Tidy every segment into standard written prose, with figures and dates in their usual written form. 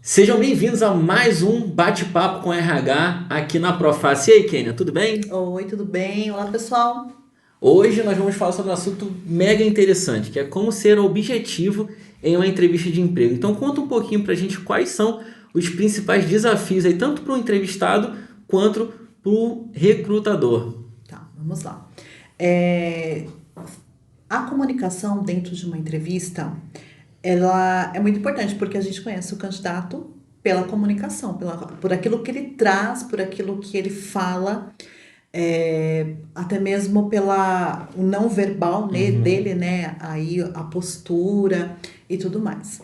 Sejam bem-vindos a mais um bate-papo com RH aqui na Proface. E aí, Kênia, tudo bem? Oi, tudo bem? Olá, pessoal. Hoje nós vamos falar sobre um assunto mega interessante, que é como ser objetivo em uma entrevista de emprego. Então conta um pouquinho pra gente quais são os principais desafios aí, tanto para o entrevistado quanto para o recrutador. Tá, vamos lá. É, a comunicação dentro de uma entrevista, ela é muito importante porque a gente conhece o candidato pela comunicação, por aquilo que ele traz, por aquilo que ele fala, até mesmo pela o não verbal dele, né? Aí a postura e tudo mais.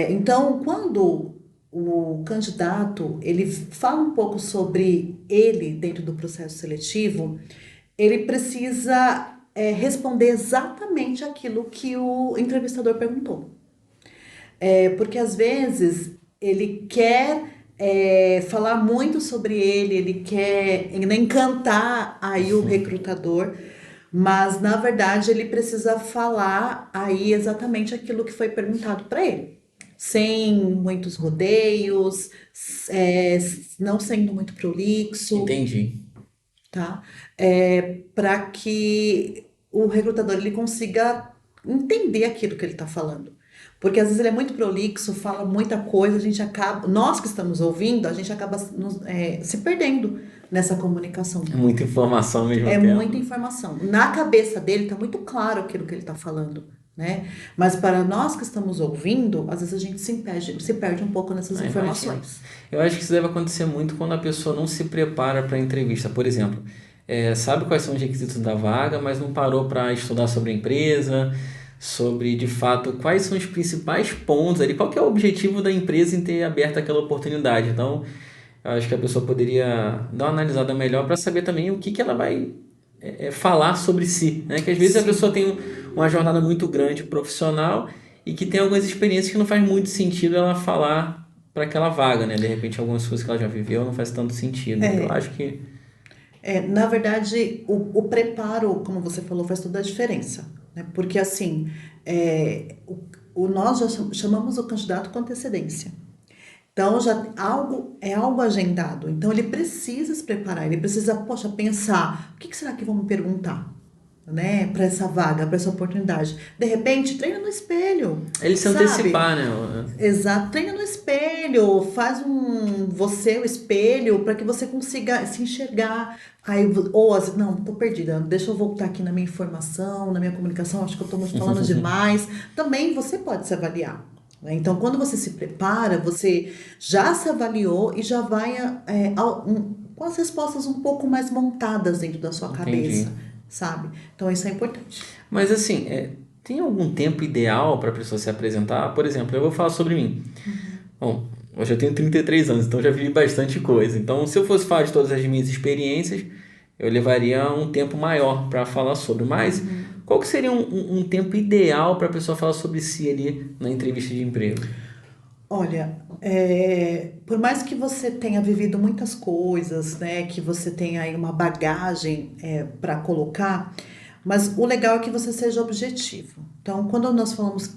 Então, quando o candidato ele fala um pouco sobre ele dentro do processo seletivo, ele precisa responder exatamente aquilo que o entrevistador perguntou. Porque às vezes ele quer falar muito sobre ele quer encantar aí o recrutador, mas na verdade ele precisa falar aí exatamente aquilo que foi perguntado para ele, sem muitos rodeios, é, não sendo muito prolixo, Entendi. tá? Para que o recrutador ele consiga entender aquilo que ele está falando. Porque às vezes ele é muito prolixo, fala muita coisa, a gente acaba, nós que estamos ouvindo, a gente acaba se perdendo nessa comunicação. É muita informação ao mesmo É muita tempo. informação. Na cabeça dele está muito claro aquilo que ele está falando, né? Mas para nós que estamos ouvindo, às vezes a gente se perde um pouco nessas Imagino. informações. Eu acho que isso deve acontecer muito quando a pessoa não se prepara para a entrevista. Por exemplo, sabe quais são os requisitos da vaga, mas não parou para estudar sobre a empresa, sobre de fato quais são os principais pontos ali, qual que é o objetivo da empresa em ter aberto aquela oportunidade. Então, eu acho que a pessoa poderia dar uma analisada melhor para saber também o que que ela vai falar sobre si, né? Que às vezes a pessoa Sim. tem uma jornada muito grande profissional e que tem algumas experiências que não faz muito sentido ela falar para aquela vaga, né? De repente algumas coisas que ela já viveu não faz tanto sentido. Eu acho que Na verdade, o preparo, como você falou, faz toda a diferença, né? Porque assim, nós já chamamos o candidato com antecedência. Então já é algo agendado. Então ele precisa se preparar, ele precisa, poxa, pensar, o que será que vão me perguntar, né, para essa vaga, para essa oportunidade. De repente, treina no espelho, ele se sabe? antecipar, né? Exato, treina no espelho, faz você o espelho para que você consiga se enxergar. Aí, ou não, tô perdida, deixa eu voltar aqui na minha informação, na minha comunicação, acho que eu tô falando demais. Também você pode se avaliar, né? Então, quando você se prepara, você já se avaliou e já vai com as respostas um pouco mais montadas dentro da sua Entendi. cabeça, sabe? Então, isso é importante. Mas assim, tem algum tempo ideal para a pessoa se apresentar? Por exemplo, eu vou falar sobre mim. Bom, hoje eu tenho 33 anos, então já vivi bastante coisa. Então, se eu fosse falar de todas as minhas experiências, eu levaria um tempo maior para falar sobre. Mas qual que seria um tempo ideal para a pessoa falar sobre si ali na entrevista de emprego? Olha, por mais que você tenha vivido muitas coisas, né, que você tenha aí uma bagagem para colocar, mas o legal é que você seja objetivo. Então, quando nós falamos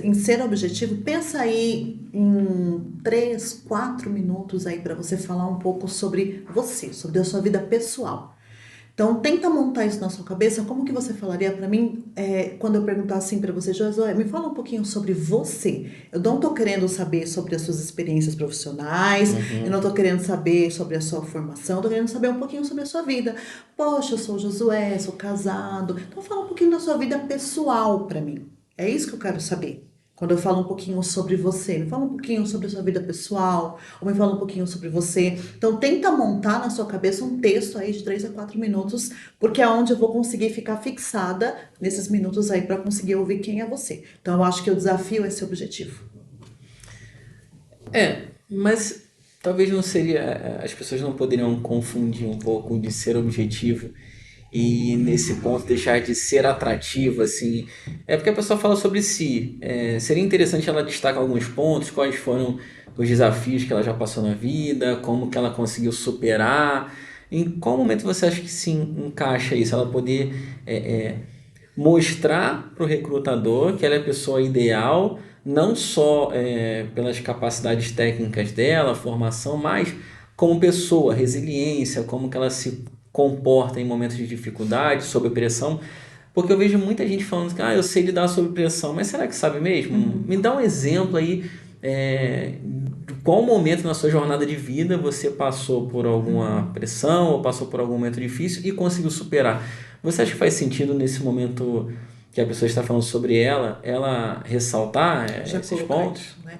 em ser objetivo, pensa aí em 3, 4 minutos aí para você falar um pouco sobre você, sobre a sua vida pessoal. Então, tenta montar isso na sua cabeça. Como que você falaria para mim quando eu perguntar assim para você, Josué, me fala um pouquinho sobre você. Eu não tô querendo saber sobre as suas experiências profissionais, eu não tô querendo saber sobre a sua formação, eu tô querendo saber um pouquinho sobre a sua vida. Poxa, eu sou o Josué, sou casado. Então, fala um pouquinho da sua vida pessoal para mim. É isso que eu quero saber. Quando eu falo um pouquinho sobre você, me fala um pouquinho sobre a sua vida pessoal, ou me fala um pouquinho sobre você. Então, tenta montar na sua cabeça um texto aí de 3 a 4 minutos, porque é onde eu vou conseguir ficar fixada nesses minutos aí para conseguir ouvir quem é você. Então, eu acho que o desafio é esse objetivo. Mas talvez não seria. As pessoas não poderiam confundir um pouco de ser objetivo e nesse ponto deixar de ser atrativo, assim. É porque a pessoa fala sobre si. Seria interessante ela destacar alguns pontos, quais foram os desafios que ela já passou na vida, como que ela conseguiu superar. Em qual momento você acha que se encaixa isso? Ela poder mostrar para o recrutador que ela é a pessoa ideal, não só pelas capacidades técnicas dela, formação, mas como pessoa, resiliência, como que ela se comporta em momentos de dificuldade, sob pressão. Porque eu vejo muita gente falando que eu sei lidar sob pressão, mas será que sabe mesmo? Me Uhum. dá um exemplo aí, de qual momento na sua jornada de vida você passou por alguma Uhum. pressão ou passou por algum momento difícil e conseguiu superar. Você acha que faz sentido nesse momento que a pessoa está falando sobre ela ressaltar Já esses colocar pontos? isso, né?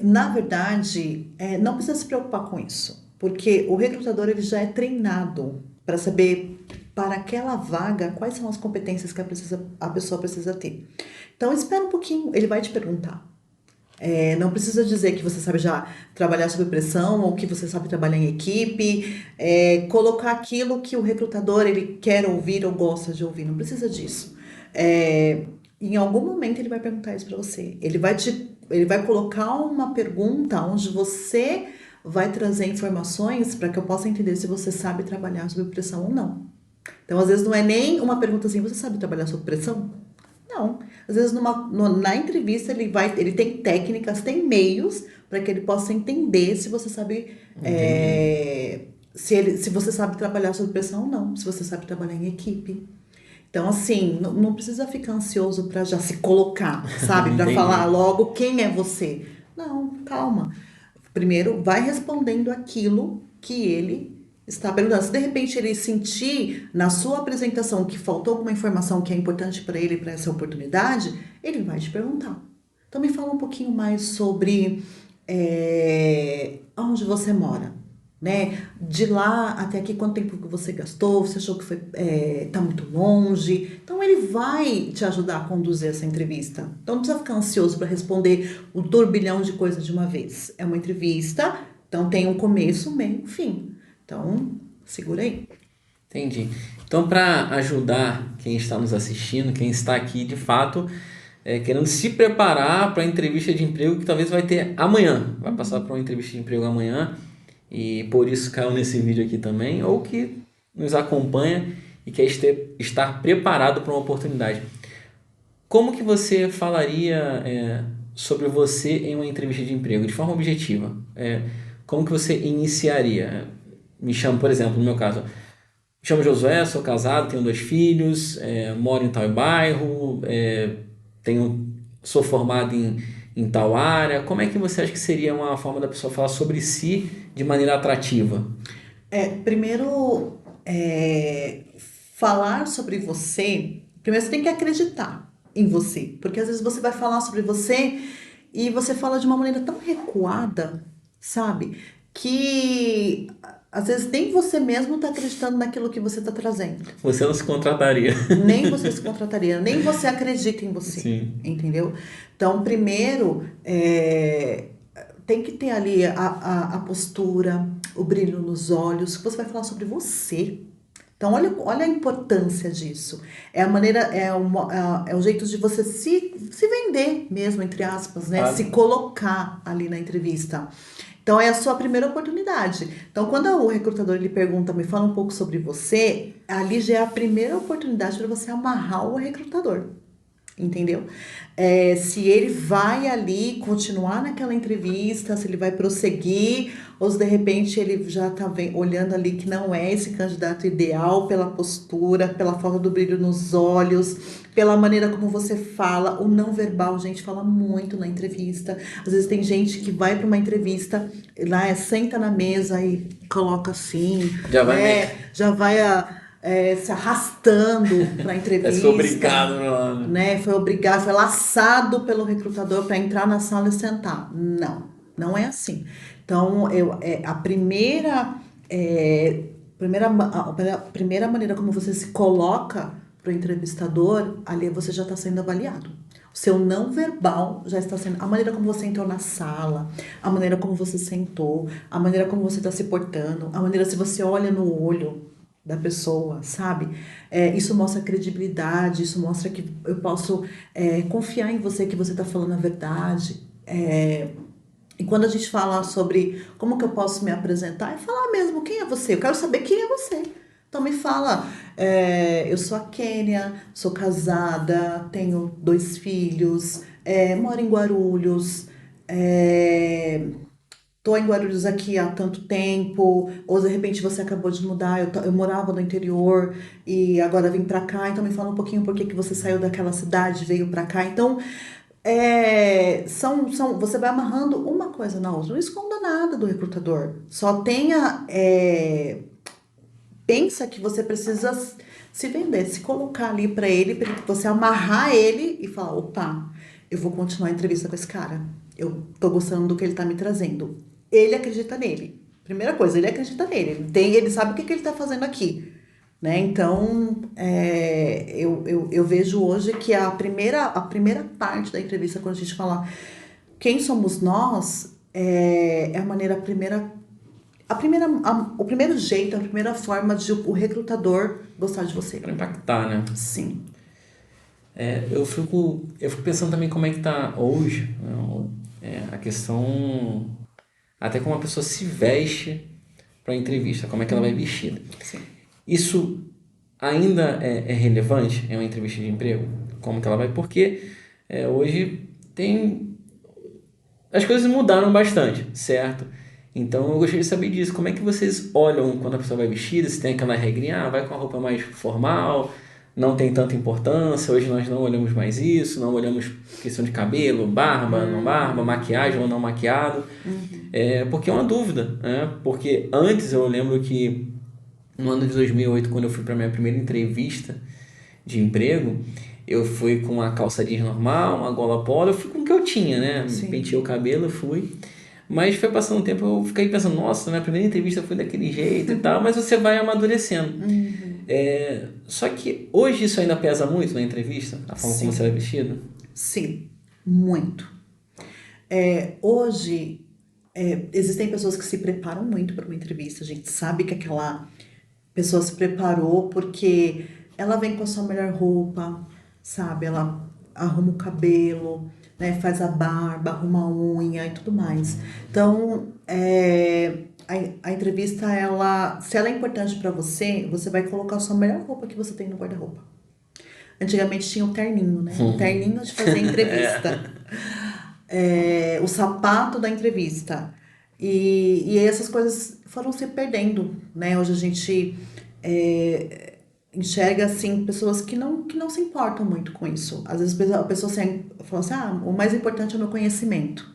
Na verdade, não precisa se preocupar com isso, porque o recrutador ele já é treinado para saber para aquela vaga quais são as competências que a pessoa precisa ter. Então, espera um pouquinho, ele vai te perguntar. Não precisa dizer que você sabe já trabalhar sob pressão ou que você sabe trabalhar em equipe, colocar aquilo que o recrutador ele quer ouvir ou gosta de ouvir, não precisa disso. É, Em algum momento ele vai perguntar isso para você. Ele vai colocar uma pergunta onde você vai trazer informações para que eu possa entender se você sabe trabalhar sob pressão ou não. Então, às vezes não é nem uma pergunta assim, você sabe trabalhar sob pressão? Não. Às vezes na entrevista ele tem técnicas, tem meios para que ele possa entender se você sabe Entendi. se você sabe trabalhar sob pressão ou não, se você sabe trabalhar em equipe. Então, assim, não precisa ficar ansioso para já se colocar, sabe? Para falar Entendi. logo quem é você. Não, calma. Primeiro, vai respondendo aquilo que ele está perguntando. Se de repente ele sentir na sua apresentação que faltou alguma informação que é importante para ele, para essa oportunidade, ele vai te perguntar. Então, me fala um pouquinho mais sobre onde você mora, né? De lá até aqui, quanto tempo que você gastou? Você achou que tá muito longe? Então ele vai te ajudar a conduzir essa entrevista. Então não precisa ficar ansioso para responder o turbilhão de coisas de uma vez. É uma entrevista, então tem um começo, meio, e fim. Então segura aí. Entendi. Então, para ajudar quem está nos assistindo, quem está aqui de fato querendo se preparar para a entrevista de emprego que talvez vai ter amanhã, vai passar para uma entrevista de emprego amanhã e por isso caiu nesse vídeo aqui também, ou que nos acompanha e quer estar preparado para uma oportunidade. Como que você falaria sobre você em uma entrevista de emprego, de forma objetiva? Como que você iniciaria? Me chamo, por exemplo, no meu caso, me chamo Josué, sou casado, tenho 2 filhos, moro em tal bairro, sou formado em tal área. Como é que você acha que seria uma forma da pessoa falar sobre si de maneira atrativa? Primeiro, falar sobre você. Primeiro, você tem que acreditar em você, porque às vezes você vai falar sobre você e você fala de uma maneira tão recuada, sabe? Que às vezes nem você mesmo está acreditando naquilo que você está trazendo. Você não se contrataria. Nem você se contrataria, nem você acredita em você, Sim. entendeu? Então, primeiro, tem que ter ali a postura, o brilho nos olhos, que você vai falar sobre você. Então, olha a importância disso. É a maneira, é o jeito de você se vender mesmo, entre aspas, né? Se Ah, colocar ali na entrevista. Então, é a sua primeira oportunidade. Então, quando o recrutador ele pergunta, me fala um pouco sobre você, ali já é a primeira oportunidade para você amarrar o recrutador. Entendeu? Se ele vai ali continuar naquela entrevista, se ele vai prosseguir, ou se de repente ele já está olhando ali que não é esse candidato ideal pela postura, pela falta do brilho nos olhos, pela maneira como você fala, o não verbal, gente, fala muito na entrevista. Às vezes tem gente que vai para uma entrevista, lá senta na mesa e coloca assim, já vai meio né? Já vai se arrastando para a que foi obrigado, entrevista, meu. né? Foi obrigado, foi laçado pelo recrutador para entrar na sala e sentar. Não, não é assim. Então, a primeira maneira como você se coloca para o entrevistador, ali você já está sendo avaliado. O seu não verbal já está sendo. A maneira como você entrou na sala, a maneira como você sentou, a maneira como você está se portando, a maneira se você olha no olho da pessoa, sabe? Isso mostra credibilidade, isso mostra que eu posso confiar em você, que você está falando a verdade. E quando a gente fala sobre como que eu posso me apresentar, é falar mesmo quem é você. Eu quero saber quem é você. Então me fala, eu sou a Kênia, sou casada, tenho 2 filhos, moro em Guarulhos, é, tô em Guarulhos aqui há tanto tempo, ou de repente você acabou de mudar, eu morava no interior e agora vim pra cá, então me fala um pouquinho por que que você saiu daquela cidade, veio pra cá. Então, você vai amarrando uma coisa na outra. Não esconda nada do recrutador. Só pensa que você precisa se vender, se colocar ali para você amarrar ele e falar, opa, eu vou continuar a entrevista com esse cara. Eu tô gostando do que ele tá me trazendo. Ele acredita nele. Primeira coisa, ele acredita nele. Ele sabe o que que ele tá fazendo aqui. Né? Então, eu vejo hoje que a primeira parte da entrevista, quando a gente fala quem somos nós, é o primeiro jeito, a primeira forma de o recrutador gostar de você. Para impactar, né? Sim. Eu fico pensando também como é que tá hoje, né, a questão, até como a pessoa se veste para a entrevista, como é que ela vai vestida. Sim. Isso ainda é relevante em uma entrevista de emprego? Como que ela vai? Porque hoje as coisas mudaram bastante, certo? Então eu gostaria de saber disso. Como é que vocês olham quando a pessoa vai vestida? Se tem aquela regrinha, vai com a roupa mais formal, não tem tanta importância. Hoje nós não olhamos mais isso, não olhamos questão de cabelo, barba, não barba, maquiagem ou não maquiado. Porque é uma dúvida, né? Porque antes eu lembro que no ano de 2008, quando eu fui para minha primeira entrevista de emprego, eu fui com uma calça jeans normal, uma gola polo, eu fui com o que eu tinha, né? Sim. Penteei o cabelo, fui. Mas foi passando o tempo, eu fiquei pensando, nossa, minha primeira entrevista foi daquele jeito e tal, mas você vai amadurecendo. Só que hoje isso ainda pesa muito na entrevista, a forma como você vai vestido? Sim, muito. Hoje, existem pessoas que se preparam muito para uma entrevista. A gente sabe que aquela pessoa se preparou porque ela vem com a sua melhor roupa, sabe? Ela arruma o cabelo, né? Faz a barba, arruma a unha e tudo mais. Então, a entrevista, se ela é importante para você, você vai colocar a sua melhor roupa que você tem no guarda-roupa. Antigamente tinha o terninho, né? O terninho de fazer entrevista. O sapato da entrevista. E essas coisas foram se perdendo, né? Hoje a gente enxerga, assim, pessoas que não se importam muito com isso. Às vezes a pessoa fala assim, o mais importante é o meu conhecimento.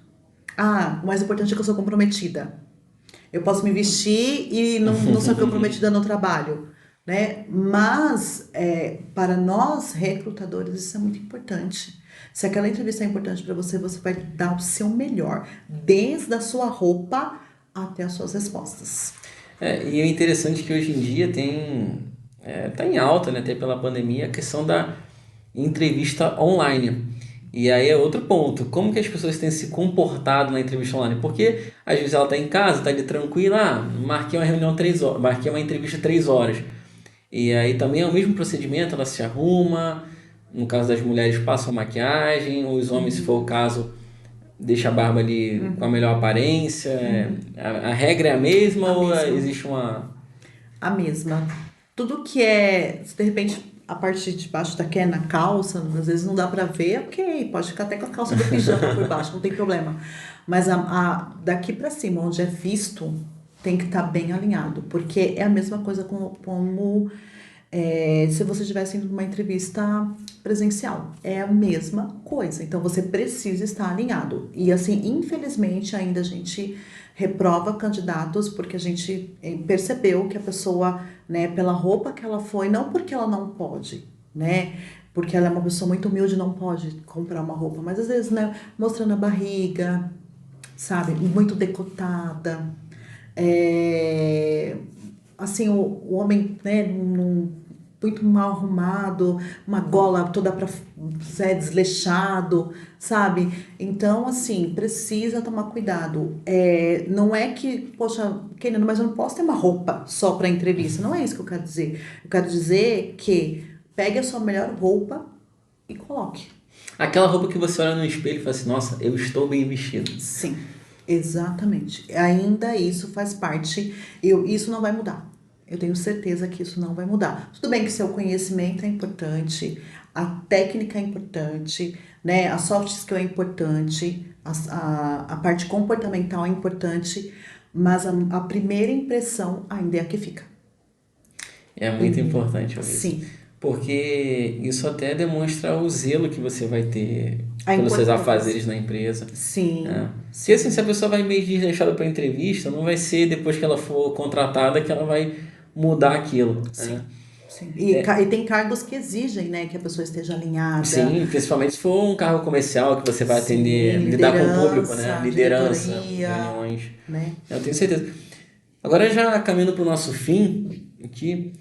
O mais importante é que eu sou comprometida. Eu posso me vestir e não ser comprometida no trabalho, né? Mas, para nós, recrutadores, isso é muito importante. Se aquela entrevista é importante para você, você vai dar o seu melhor, desde a sua roupa até as suas respostas. E o interessante é que hoje em dia tá em alta, né, até pela pandemia, a questão da entrevista online. E aí é outro ponto, como que as pessoas têm se comportado na entrevista online? Porque às vezes ela está em casa, está ali tranquila, marquei uma reunião 3 horas, marquei uma entrevista 3 horas. E aí também é o mesmo procedimento, ela se arruma, no caso das mulheres passa a maquiagem, os homens, se for o caso, deixa a barba ali com a melhor aparência. A regra é a mesma ou existe uma... A mesma. Tudo que se de repente a parte de baixo da na calça, às vezes não dá pra ver, ok, pode ficar até com a calça do pijama por baixo, não tem problema. Mas daqui pra cima, onde é visto, tem que estar bem alinhado, porque é a mesma coisa como se você estivesse indo numa entrevista presencial. É a mesma coisa. Então, você precisa estar alinhado. E, assim, infelizmente, ainda a gente reprova candidatos porque a gente percebeu que a pessoa, né, pela roupa que ela foi, não porque ela não pode, né? Porque ela é uma pessoa muito humilde, não pode comprar uma roupa. Mas, às vezes, né, mostrando a barriga, sabe? Muito decotada. Assim, o homem, né, muito mal arrumado, uma gola toda desleixado, sabe? Então, assim, precisa tomar cuidado. Não é que, poxa, Kenia, mas eu não posso ter uma roupa só para entrevista. Não é isso que eu quero dizer. Eu quero dizer que pegue a sua melhor roupa e coloque. Aquela roupa que você olha no espelho e fala assim, nossa, eu estou bem vestido. Sim, exatamente. Ainda isso faz parte, isso não vai mudar. Eu tenho certeza que isso não vai mudar. Tudo bem que seu conhecimento é importante, a técnica é importante, né? A soft skill é importante, a parte comportamental é importante, mas a primeira impressão ainda é a que fica. É muito importante isso. Sim, Porque isso até demonstra o zelo que você vai ter a pelos seus importância. afazeres na empresa. Né? Sim, Porque assim, sim. se a pessoa vai meio desleixada para entrevista, não vai ser depois que ela for contratada que ela vai mudar aquilo. Né? Sim, sim. E tem cargos que exigem, né, que a pessoa esteja alinhada. Sim, principalmente se for um cargo comercial que você vai Sim, atender, lidar com o público, né? liderança, Liderança, diretoria, reuniões. né? Eu tenho certeza. Agora já caminhando para o nosso fim aqui,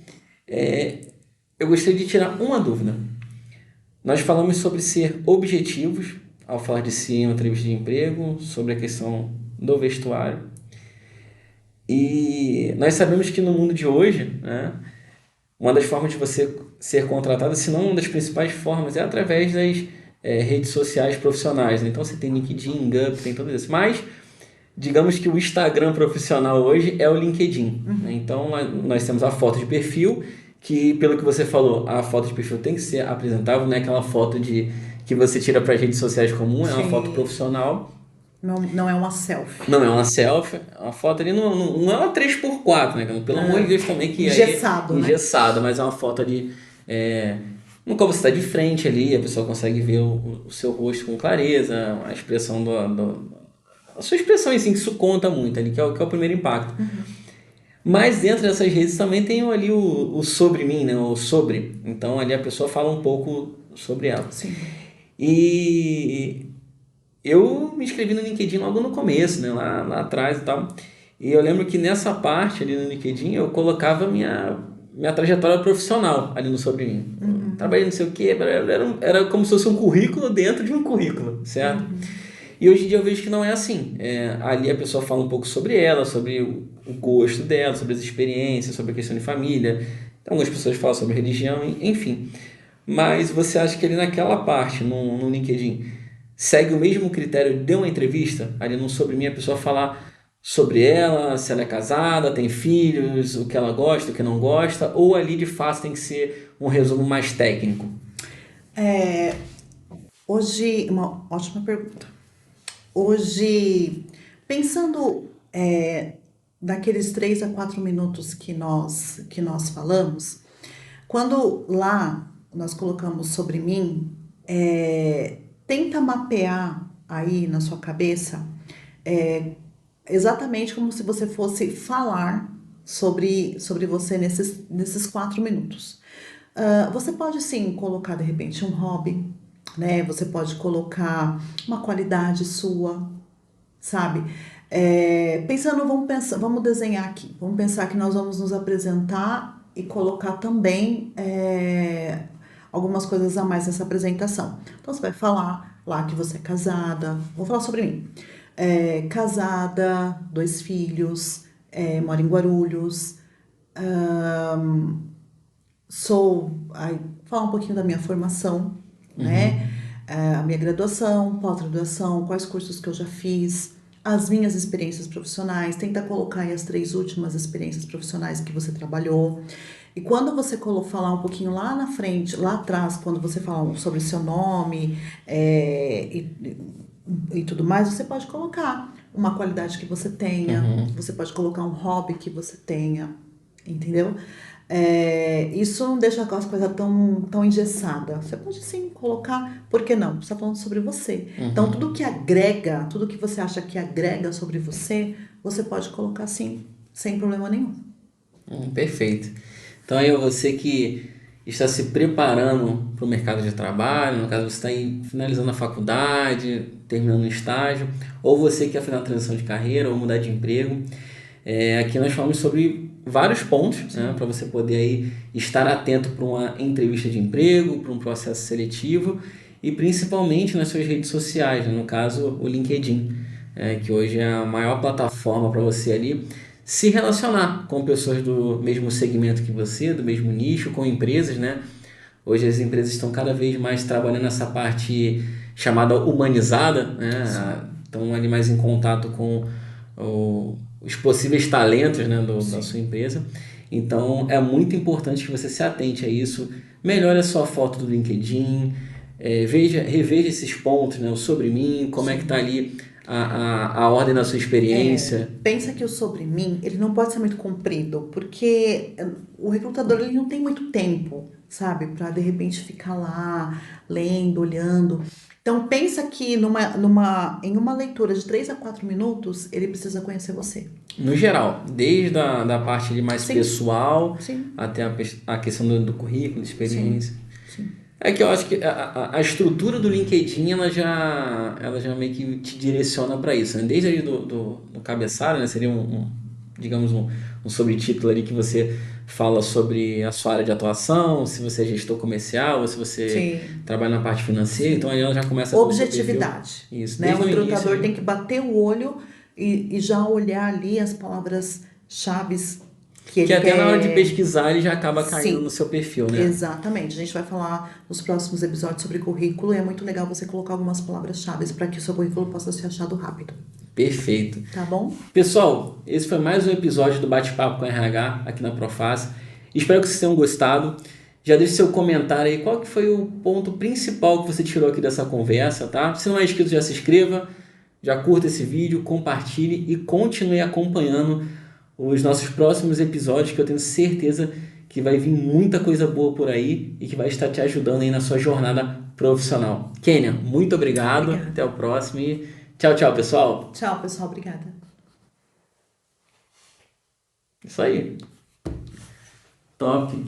eu gostaria de tirar uma dúvida. Nós falamos sobre ser objetivos ao falar de si em uma entrevista de emprego, sobre a questão do vestuário. E nós sabemos que no mundo de hoje, né, uma das formas de você ser contratado, se não uma das principais formas, é através das redes sociais profissionais. Né? Então você tem LinkedIn, Gup, tem tudo isso. Mas digamos que o Instagram profissional hoje é o LinkedIn. Né? Então nós temos a foto de perfil, que pelo que você falou, a foto de perfil tem que ser apresentável, não é aquela foto que você tira para as redes sociais comum, é uma foto Sim, profissional. não, não é uma selfie. Não é uma selfie, a foto ali não é uma 3x4, né? Pelo amor de Deus também que aí é Engessado, né? engessado, mas é uma foto ali no qual você está de frente ali, a pessoa consegue ver o seu rosto com clareza, a expressão a sua expressão assim, que isso conta muito ali, que é o primeiro impacto. Mas dentro dessas redes também tem ali o sobre mim, né? O sobre. Então ali a pessoa fala um pouco sobre ela. Sim. E eu me inscrevi no LinkedIn logo no começo, né? Lá atrás e tal. E eu lembro que nessa parte ali no LinkedIn eu colocava minha trajetória profissional ali no sobre mim. Eu trabalhei não sei o quê, era como se fosse um currículo dentro de um currículo, certo? E hoje em dia eu vejo que não é assim. Ali a pessoa fala um pouco sobre ela, sobre o gosto dela, sobre as experiências, sobre a questão de família. Algumas pessoas falam sobre religião, enfim. Mas você acha que ali naquela parte, no LinkedIn, segue o mesmo critério de uma entrevista? Ali no sobre mim, a pessoa falar sobre ela, se ela é casada, tem filhos, o que ela gosta, o que não gosta, ou ali de fato tem que ser um resumo mais técnico? Hoje, uma ótima pergunta. Hoje, pensando naqueles 3 a 4 minutos que nós falamos, quando lá nós colocamos sobre mim, tenta mapear aí na sua cabeça exatamente como se você fosse falar sobre você nesses 4 minutos. Você pode sim colocar de repente um hobby, né? Você pode colocar uma qualidade sua, sabe? Pensando, vamos desenhar aqui. Vamos pensar que nós vamos nos apresentar e colocar também algumas coisas a mais nessa apresentação. Então você vai falar lá que você é casada. Vou falar sobre mim. Casada, 2 filhos, moro em Guarulhos. Falar um pouquinho da minha formação, né? A minha graduação, pós-graduação, quais cursos que eu já fiz, as minhas experiências profissionais, tenta colocar aí as 3 últimas experiências profissionais que você trabalhou. E quando você falar um pouquinho lá na frente, lá atrás, quando você falar sobre seu nome e tudo mais, você pode colocar uma qualidade que você tenha, você pode colocar um hobby que você tenha, entendeu? Isso não deixa aquelas coisas tão engessadas. Você pode sim colocar, por que não? Você está falando sobre você. Então, tudo que agrega, tudo que você acha que agrega sobre você, você pode colocar sim, sem problema nenhum. Perfeito. Então aí você que está se preparando para o mercado de trabalho, no caso você está finalizando a faculdade, terminando o estágio, ou você que quer fazer uma transição de carreira ou mudar de emprego, aqui nós falamos sobre vários pontos, né, para você poder aí estar atento para uma entrevista de emprego, para um processo seletivo e principalmente nas suas redes sociais, né, no caso o LinkedIn, que hoje é a maior plataforma para você ali se relacionar com pessoas do mesmo segmento que você, do mesmo nicho, com empresas, né? Hoje as empresas estão cada vez mais trabalhando essa parte chamada humanizada, né? Estão ali mais em contato com os possíveis talentos, né, da sua empresa. Então é muito importante que você se atente a isso. Melhore a sua foto do LinkedIn, reveja esses pontos, né? O sobre mim, como é que tá ali a ordem da sua experiência. Pensa que o sobre mim, ele não pode ser muito comprido, porque o recrutador ele não tem muito tempo, sabe, para de repente ficar lá lendo, olhando. Então pensa que em uma leitura de 3 a 4 minutos, ele precisa conhecer você. No geral, desde da parte ali mais Sim, pessoal sim, até a questão do currículo, sim, experiência. sim. É que eu acho que a estrutura do LinkedIn ela já meio que te direciona para isso, né? Desde ali do cabeçalho, né? Seria digamos, um subtítulo ali que você fala sobre a sua área de atuação, se você é gestor comercial ou se você Sim, trabalha na parte financeira, então sim. aí ela já começa com o seu perfil. Objetividade, Isso, né? O desde o início recrutador ali. tem que bater o olho e já olhar ali as palavras-chaves que Que ele até na hora de quer. pesquisar ele já acaba caindo no Sim, seu perfil, né? exatamente. A gente vai falar nos próximos episódios sobre currículo e é muito legal você colocar algumas palavras-chaves para que o seu currículo possa ser achado rápido, Perfeito. tá bom? Pessoal, esse foi mais um episódio do Bate-Papo com RH aqui na Profaz. Espero que vocês tenham gostado. Já deixe seu comentário aí, qual que foi o ponto principal que você tirou aqui dessa conversa, tá? Se não é inscrito, já se inscreva, já curta esse vídeo, compartilhe e continue acompanhando os nossos próximos episódios, que eu tenho certeza que vai vir muita coisa boa por aí e que vai estar te ajudando aí na sua jornada profissional. Kênia, muito obrigado, até Obrigada. o próximo e tchau, tchau, pessoal. Tchau, pessoal. Obrigada. Isso aí. Top.